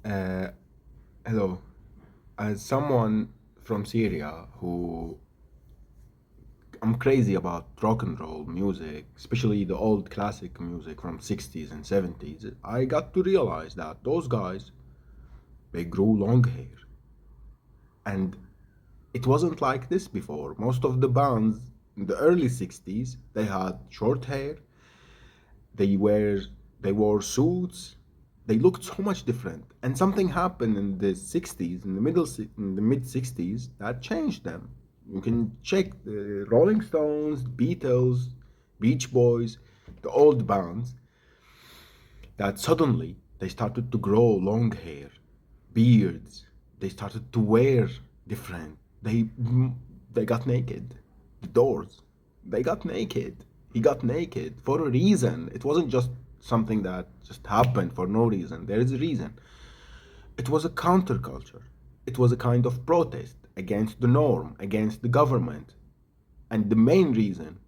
Uh, Hello. As someone from Syria who I'm crazy about rock and roll music, especially the old classic music from 60s and 70s, I got to realize that those guys they grew long hair. And it wasn't like this before. Most of the bands in the early 60s, they had short hair, they wear they wore suits, they looked so much different, and something happened in the 60s, in the mid 60s, that changed them. You can check the Rolling Stones, Beatles, Beach Boys, the old bands, that suddenly they started to grow long hair, beards, they started to wear different, they got naked. The Doors, they got naked. He got naked for a reason. It wasn't just something that just happened for no reason. There is a reason. It was a counterculture. It was a kind of protest against the norm, against the government. And the main reason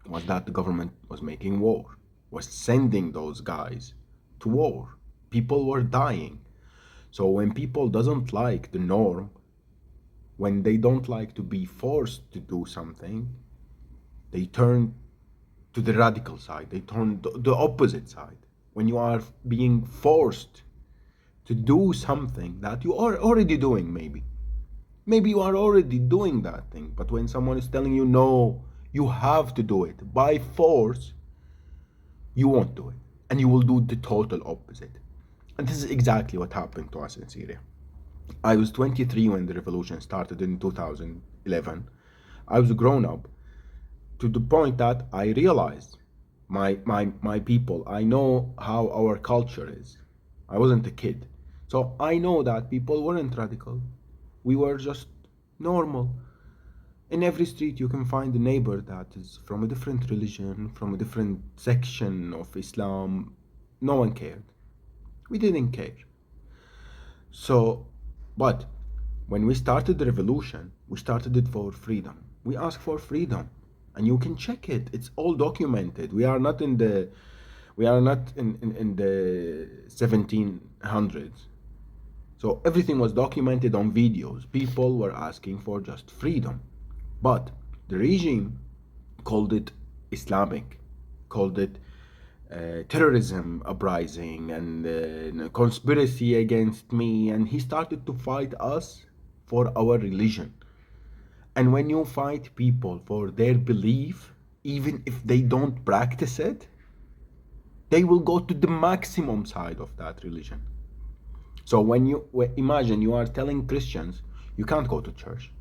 was that the government was making war, was sending those guys to war. People were dying. So when people doesn't like the norm, when they don't like to be forced to do something, they turn to the radical side. They turn the opposite side. When you are being forced to do something that you are already doing, maybe you are already doing that thing, but when someone is telling you no, you have to do it by force, you won't do it, and you will do the total opposite. And this is exactly what happened to us in Syria. I was 23 when the revolution started in 2011. I was grown up to the point that I realized my people, I know how our culture is. I wasn't a kid. So I know that people weren't radical. We were just normal. In every street you can find a neighbor that is from a different religion, from a different section of Islam. No one cared. We didn't care. So, but when we started the revolution, we started it for freedom. We asked for freedom, and you can check it. It's all documented. We are not in the 1700s. So everything was documented on videos. People were asking for just freedom. But the regime called it Islamic, called it terrorism uprising and conspiracy against me, and he started to fight us for our religion. And when you fight people for their belief, even if they don't practice it, they will go to the maximum side of that religion. So when you imagine you are telling Christians you can't go to church,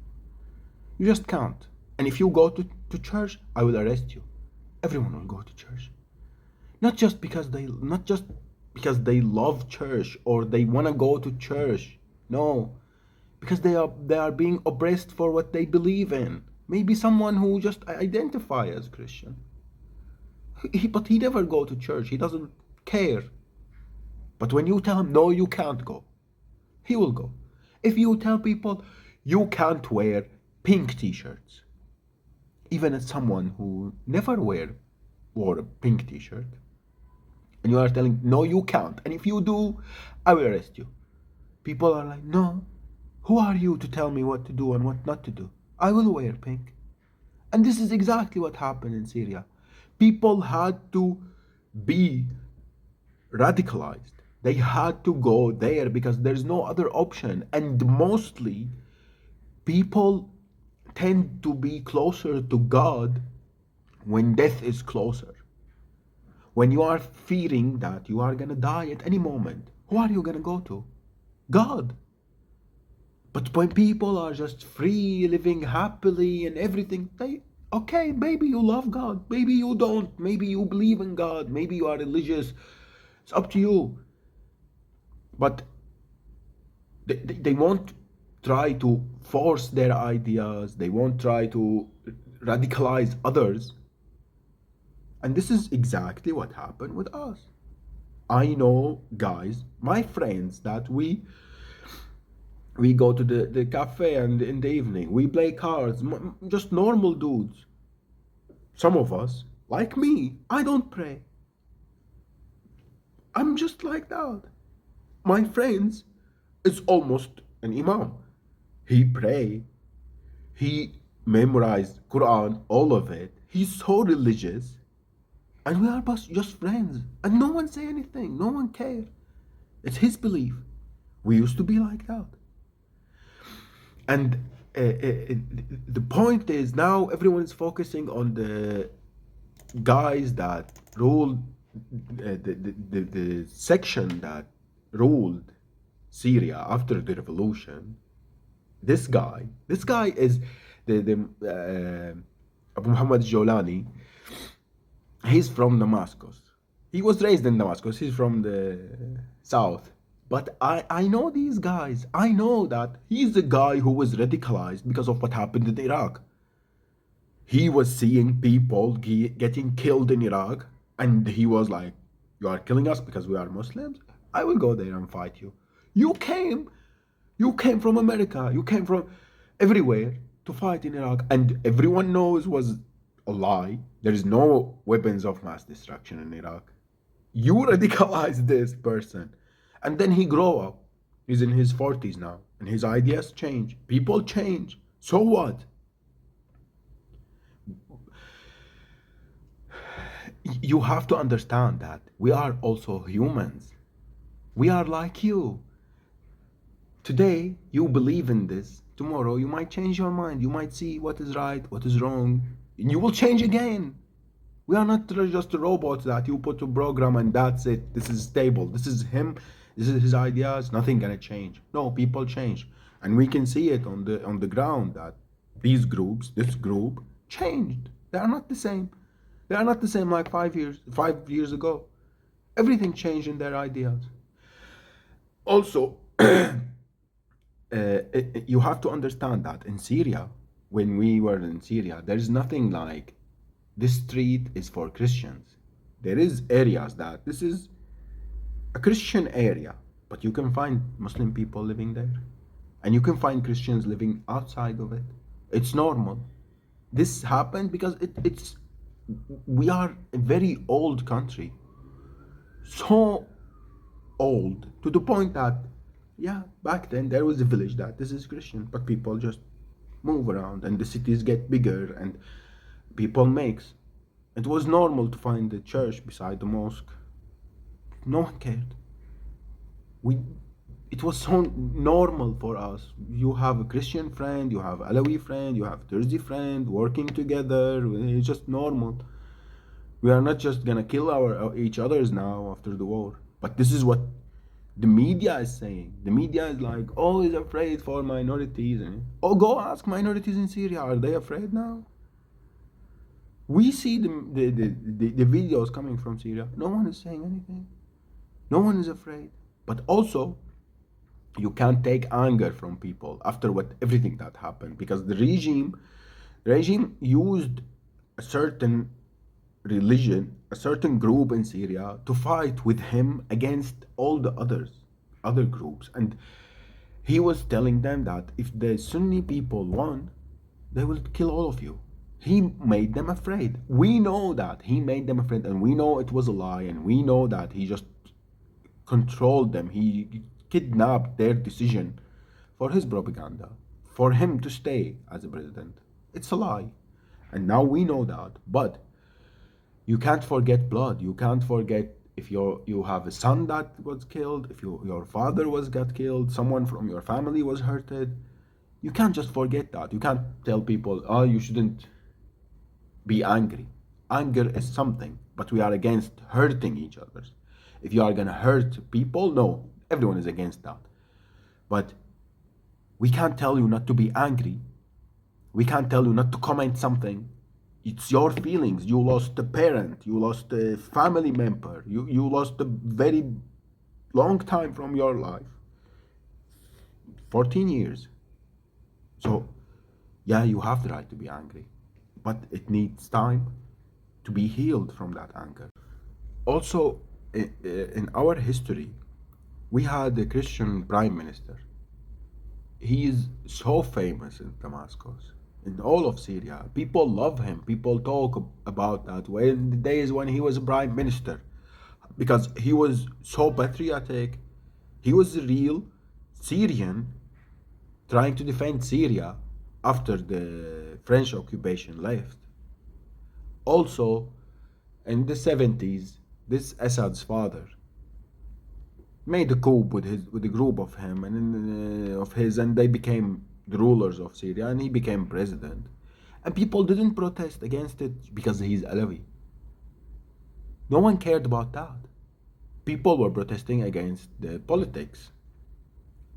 you just can't. And if you go to church, I will arrest you. Everyone will go to church. Not just because they love church or they want to go to church. No, because they are being oppressed for what they believe in. Maybe someone who just identify as Christian, but he never go to church. He doesn't care. But when you tell him no, you can't go, he will go. If you tell people you can't wear pink T-shirts, even as someone who never wore a pink T-shirt, and you are telling no, you can't, and if you do, I will arrest you. People are like, no, who are you to tell me what to do and what not to do? I will wear pink. And this is exactly what happened in Syria. People had to be radicalized. They had to go there because there's no other option. And mostly, people tend to be closer to God when death is closer. When you are fearing that you are gonna die at any moment, who are you gonna go to? God. But when people are just free, living happily and everything, okay, maybe you love God, maybe you don't, maybe you believe in God, maybe you are religious. It's up to you. But they won't try to force their ideas, they won't try to radicalize others. And this is exactly what happened with us. I know guys, my friends, that we go to the cafe and in the evening we play cards, just normal dudes. Some of us, like me, I don't pray. I'm just like that. My friends is almost an imam. He pray, he memorized Quran, all of it. He's so religious, and we are just friends, and no one say anything, no one care. It's his belief. We used to be like that, and the point is now everyone is focusing on the guys that ruled the section that ruled Syria after the revolution. This guy is the Abu Muhammad Jolani. He's from Damascus. He was raised in Damascus. He's from the south. But I know these guys. I know that he's the guy who was radicalized because of what happened in Iraq. He was seeing people getting killed in Iraq, and he was like, "You are killing us because we are Muslims? I will go there and fight you. You came, you came from America, you came from everywhere to fight in Iraq, and everyone knows was a lie. There is no weapons of mass destruction in Iraq. You radicalize this person, and then he grow up. He's in his 40s now, and his ideas change. People change. So what? You have to understand that we are also humans. We are like you. Today, you believe in this. Tomorrow, you might change your mind. You might see what is right, what is wrong, and you will change again. We are not just a robot that you put a program and that's it. This is stable. This is him. This is his ideas. Nothing gonna change. No, people change, and we can see it on the ground that these groups, this group, changed. They are not the same. They are not the same like 5 years ago. Everything changed in their ideas. Also, you have to understand that in Syria, when we were in Syria, there is nothing like this street is for Christians. There is areas that this is a Christian area, but you can find Muslim people living there, and you can find Christians living outside of it. It's normal. This happened because it's we are a very old country, so old to the point that yeah, back then there was a village that this is Christian, but people just move around and the cities get bigger and people makes. It was normal to find the church beside the mosque. No one cared. We it was so normal for us. You have a Christian friend, you have Alawi friend, you have Thursday friend working together. It's just normal. We are not just gonna kill our each others now after the war. But this is what the media is saying. The media is like, oh, is afraid for minorities. And oh, go ask minorities in Syria. Are they afraid now? We see the videos coming from Syria. No one is saying anything. No one is afraid. But also, you can't take anger from people after what everything that happened because the regime used a certain religion, a certain group in Syria to fight with him against all the other groups, and he was telling them that if the Sunni people won, they will kill all of you. He made them afraid. We know that he made them afraid, and we know it was a lie, and we know that he just controlled them. He kidnapped their decision for his propaganda, for him to stay as a president. It's a lie. And now we know that. But you can't forget blood. You can't forget if you have a son that was killed, if your father got killed, someone from your family was hurted. You can't just forget that. You can't tell people, oh, you shouldn't be angry. Anger is something, but we are against hurting each other. If you are gonna hurt people, no, everyone is against that. But we can't tell you not to be angry. We can't tell you not to comment something. It's your feelings. You lost a parent, you lost a family member, you lost a very long time from your life. 14 years. So, yeah, you have the right to be angry, but it needs time to be healed from that anger. Also, in our history, we had a Christian prime minister. He is so famous in Damascus, in all of Syria. People love him. People talk about that in the days when he was prime minister, because he was so patriotic. He was a real Syrian trying to defend Syria after the French occupation left. Also, in the 70s, this Assad's father made a coup with a group of him of his, and they became the rulers of Syria, and he became president. And people didn't protest against it because he's Alawi. No one cared about that. People were protesting against the politics,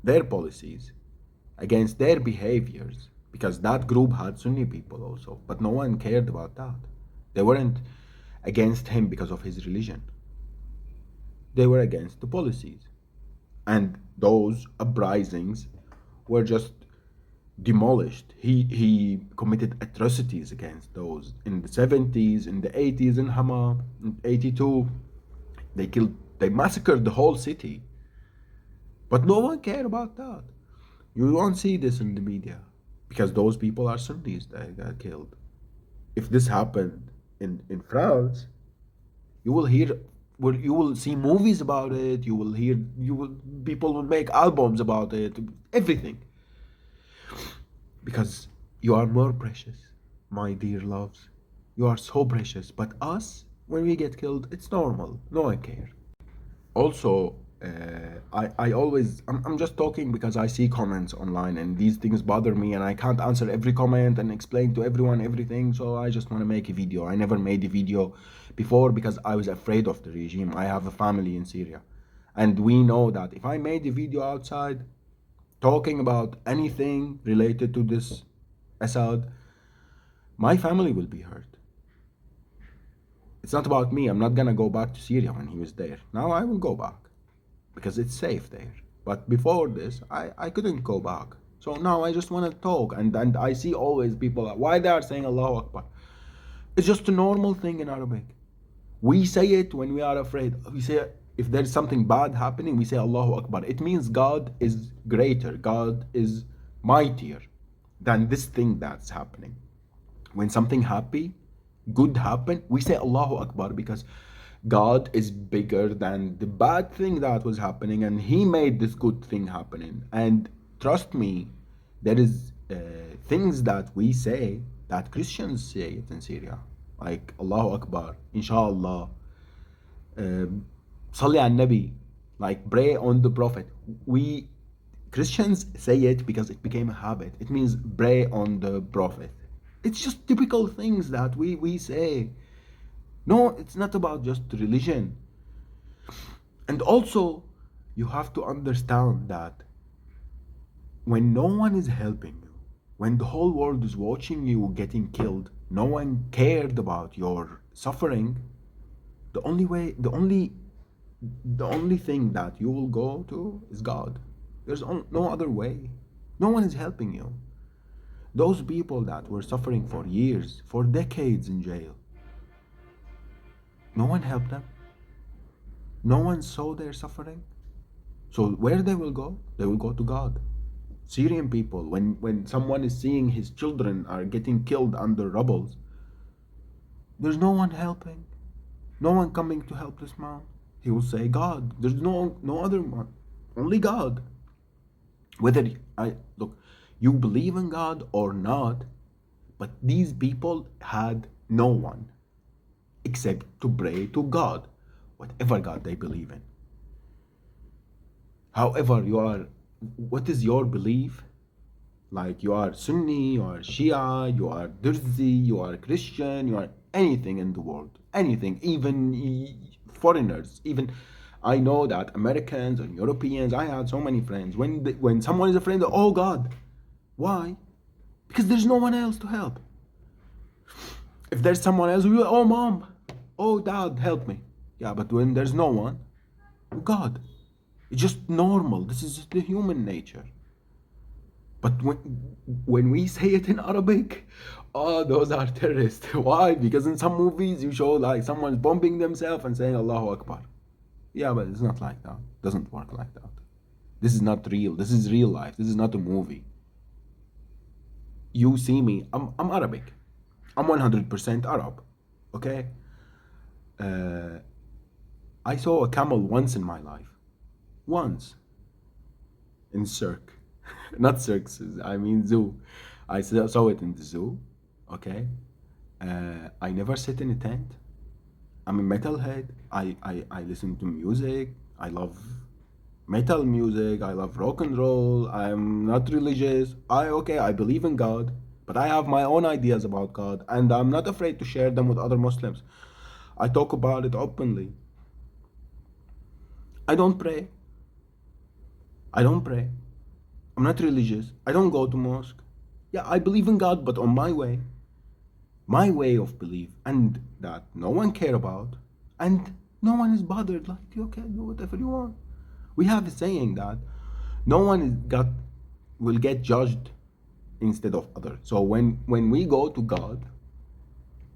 their policies, against their behaviors, because that group had Sunni people also, but no one cared about that. They weren't against him because of his religion, they were against the policies. And those uprisings were just demolished. He committed atrocities against those in the 70s, in the 80s, in Hama, in 82. They massacred the whole city. But no one cared about that. You won't see this in the media because those people are Sunnis that got killed. If this happened in France, you will hear, you will see movies about it. People will make albums about it. Everything, because you are more precious, my dear loves. You are so precious. But us, when we get killed, it's normal. No one cares. Also, I'm just talking because I see comments online and these things bother me and I can't answer every comment and explain to everyone everything, so I just want to make a video. I never made a video before because I was afraid of the regime. I have a family in Syria, and we know that if I made a video outside talking about anything related to this Assad, my family will be hurt. It's not about me. I'm not gonna go back to Syria when he was there. Now I will go back because it's safe there. But before this, I couldn't go back. So now I just want to talk. And I see always people, why they are saying Allahu Akbar. It's just a normal thing in Arabic. We say it when we are afraid. We say, if there's something bad happening, we say Allahu Akbar. It means God is greater, God is mightier than this thing that's happening. When something good happen, we say Allahu Akbar because God is bigger than the bad thing that was happening, and He made this good thing happening. And trust me, there is things that we say that Christians say it in Syria, like Allahu Akbar, Inshallah, Salli al Nabi, like pray on the Prophet. We Christians say it because it became a habit. It means pray on the Prophet. It's just typical things that we say. No, it's not about just religion. And also, you have to understand that when no one is helping you, when the whole world is watching you getting killed, no one cared about your suffering, the only way, the only thing that you will go to is God. There's no other way. No one is helping you. Those people that were suffering for years, for decades in jail, no one helped them. No one saw their suffering. So where they will go? They will go to God. Syrian people, when someone is seeing his children are getting killed under rubble, there's no one helping. No one coming to help this man. He will say God. There's no other one. Only God. Whether you believe in God or not, but these people had no one except to pray to God, whatever God they believe in. However, what is your belief? Like you are Sunni, you are Shia, you are Durzi, you are Christian, you are anything in the world, anything, even foreigners, even. I know that Americans and Europeans, I had so many friends. When someone is a friend, oh God, why? Because there's no one else to help. If there's someone else, oh mom, oh dad, help me. Yeah, but when there's no one, God, it's just normal. This is just the human nature. But when we say it in Arabic, oh, those are terrorists. Why? Because in some movies you show like someone's bombing themselves and saying Allahu Akbar. Yeah, but it's not like that. It doesn't work like that. This is not real. This is real life. This is not a movie. You see me, I'm Arabic. I'm 100% Arab. Okay? I saw a camel once in my life. Once. in circ, not circuses. I mean zoo. I saw it in the zoo. Okay. I never sit in a tent. I'm a metalhead. I listen to music. I love metal music. I love rock and roll. I'm not religious. I believe in God, but I have my own ideas about God, and I'm not afraid to share them with other Muslims. I talk about it openly. I don't pray. I don't pray. I'm not religious. I don't go to mosque. Yeah, I believe in God, but on my way of belief, and that no one care about, and no one is bothered. Like, okay, do whatever you want. We have a saying that no one is got will get judged instead of others. So when we go to God,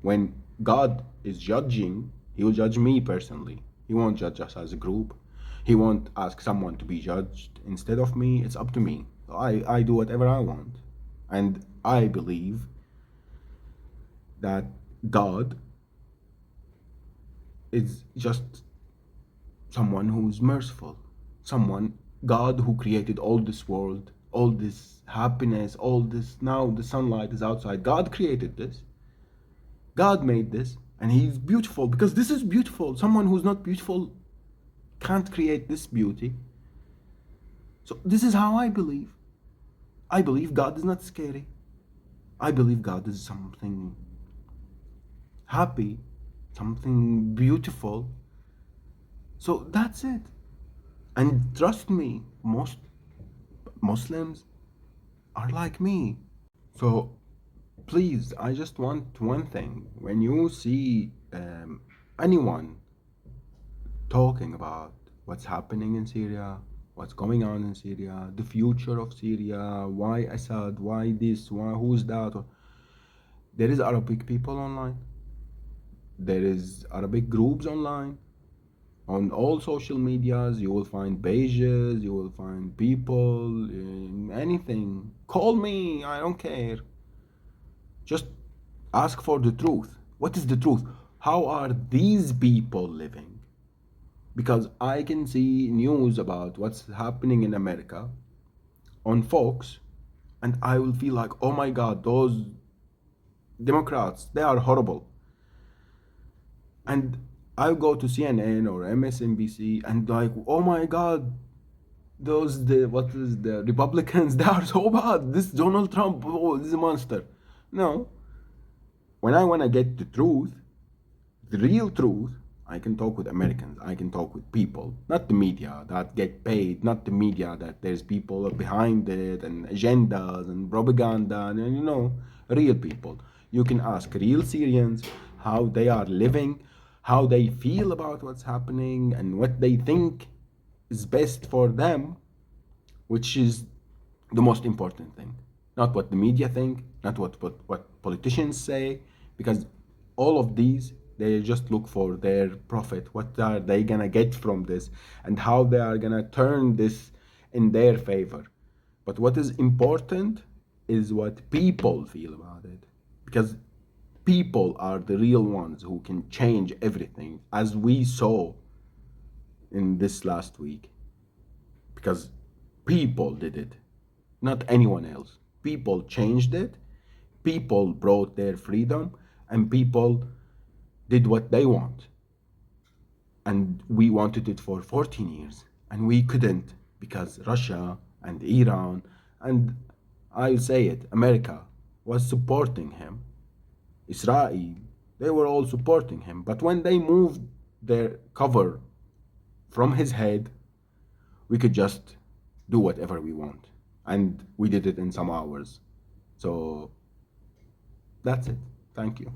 when God is judging, He will judge me personally. He won't judge us as a group. He won't ask someone to be judged instead of me. It's up to me. So I do whatever I want. And I believe that God is just someone who's merciful. Someone, God who created all this world, all this happiness, all this, now the sunlight is outside. God created this. God made this, and He's beautiful because this is beautiful. Someone who's not beautiful can't create this beauty. So, this is how I believe. I believe God is not scary. I believe God is something happy, something beautiful. So, that's it. And trust me, most Muslims are like me. So, please, I just want one thing. When you see anyone talking about what's happening in Syria, what's going on in Syria, the future of Syria, why Assad, why this, why who's that. There is Arabic people online. There is Arabic groups online. On all social medias, you will find pages, you will find people, anything. Call me, I don't care. Just ask for the truth. What is the truth? How are these people living? Because I can see news about what's happening in America on Fox, and I will feel like, oh my God, those Democrats, they are horrible. And I'll go to CNN or MSNBC and like, oh my God, those the what is the Republicans, they are so bad. This Donald Trump, oh, this is a monster. No, when I want to get the real truth, I can talk with Americans. I can talk with people, not the media that get paid, not the media that there's people behind it and agendas and propaganda, and real people. You can ask real Syrians how they are living, how they feel about what's happening, and what they think is best for them, which is the most important thing. Not what the media think, not what politicians say, because all of these, they just look for their profit. What are they gonna get from this, and how they are gonna turn this in their favor. But what is important is what people feel about it, because people are the real ones who can change everything, as we saw in this last week, because people did it, not anyone else. People changed it, people brought their freedom, and people did what they want. And we wanted it for 14 years, and we couldn't because Russia and Iran, and I'll say it, America was supporting him. Israel, they were all supporting him. But when they moved their cover from his head, we could just do whatever we want. And we did it in some hours. So that's it. Thank you.